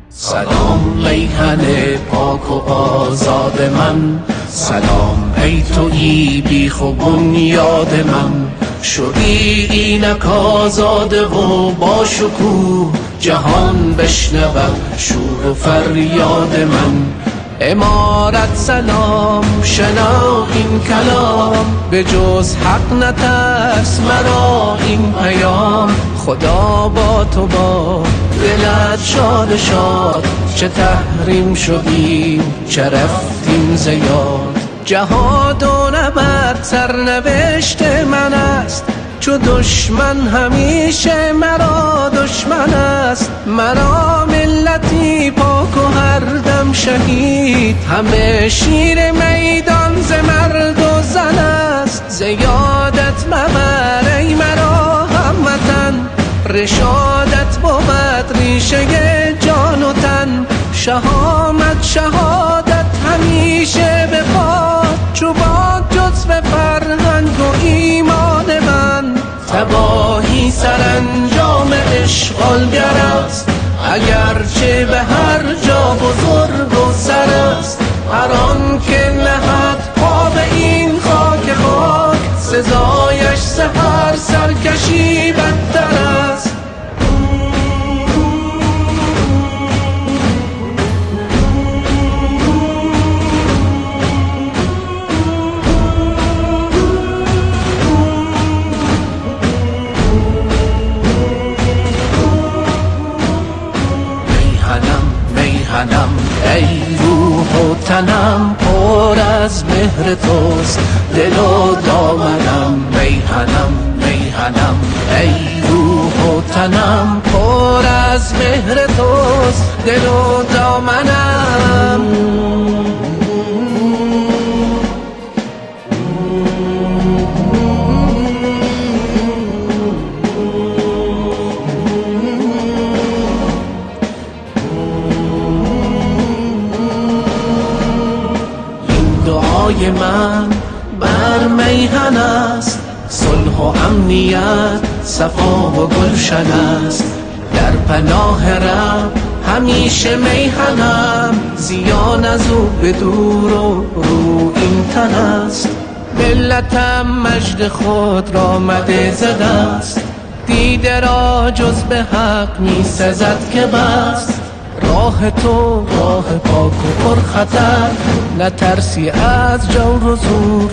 سلام میهن پاک و آزاد من، سلام ای تویی بیخ و بنیاد من. شدی اینک آزاده و با شکوه، جهان بشنود شور و فریاد من. امارت سلام شنو این کلام، به جز حق نترس مرا این پیام. خدا با تو با دلت شاد شاد، چه تحریم شدیم چه رفتیم زیاد. جهاد و نبرد سرنوشت من است، چو دشمن همیشه مرا دشمن است. مرا ملتی پاک و هر دم شهید، همه شیر میدان ز مرد و زن است. زیادت مبر ای مرا هموطن، رشادت بود ریشه جان و تن. شهامت شهادت همیشه به پاد، چو باد جزو فرهنگ و ایمان من. تباهی سرانجام اشغالگر است، اگرچه به هر جا بزرگ و سر است. هر آن که نهد پا به این خاک خاک، سزایش سحر سرکشی بدتر است. میهنم ای روح و تنم، پر از مهر توست دل و دامنم. میهنم ای روح و تنم، پر از مهر توست دل و دامنم. دعای من بر میهن است، صلح و امنیت صفا و گلشن است. در پناه رب همیشه میهنم، زیان از او به دور و رو این تن است. ملتم مجد خود را مده ز دست، دیده را جز به حق می سزد که بست. راه تو راه پاک و پرخطر، نترسی از جور و زور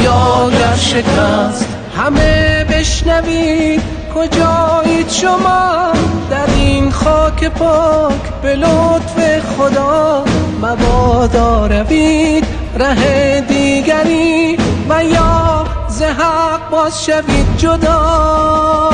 یا گر شکست. همه بشنوید کجایید شما، در این خاک پاک به لطف خدا. مبادا روید ره دیگری، و یا ز حق باز شوید جدا.